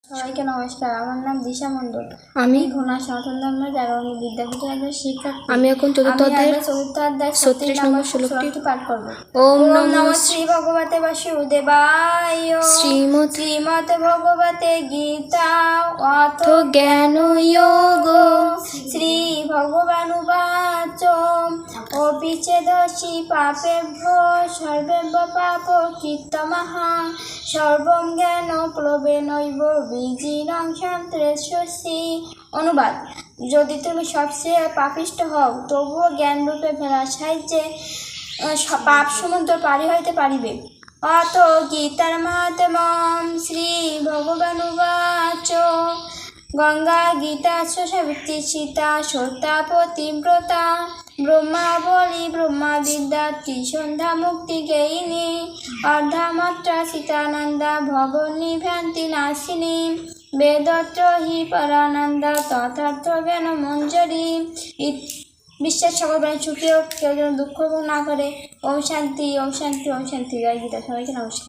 সবাইকে নমস্কার। আমার নাম দিশা মণ্ডল। আমি ঘোনা সনাতন ধর্ম জাগরণী বিদ্যাপীঠের একজন শিক্ষক। আমি এখন চতুর্থ অধ্যায় 36 নম্বর শ্লোকটি পাঠ করব। ওম ওম নমঃ নমঃ শ্রী ভগবতে বাসুদেবায়। শ্রীমতে ভগবতে গীতা অথ জ্ঞান যোগ শ্রী ভগবানুবাচ অপি চেদসি পাপেভ্যো সর্বেভ্যো পাপকৃত্তমঃ সর্বং জ্ঞান প্লবেনৈব বীজিনাং সন্ত্রেষ্যসি। অনুবাদ: যদি তুমি সবচেয়ে পাপিষ্ঠ হও, তবুও জ্ঞানরূপে ভেলার সাহায্যে পাপ সমুদ্র পারি হইতে পারিবে। অত গীতার মাহাত্ম্যম শ্রী ভগবানুবাচ গঙ্গা গীতা সাবিত্রী সীতা সত্যা পতিব্রতা ব্রহ্মাবলী ব্রহ্মা বিদ্যা ত্রিসন্ধ্যা মুক্তি গেয়িনী অর্ধামাত্রা সীতানন্দা ভগবনী ভ্রান্তি নাশিনী বেদত্র হি পরানন্দা তথার্থ জ্ঞান মঞ্জরি। বিশ্বের সকল প্রাণী সুখী হোক, কেউ যেন দুঃখ ভোগ না করে। ওম শান্তি, ওম শান্তি, ওম শান্তি। জয় গীতা। সবাইকে নমস্কার।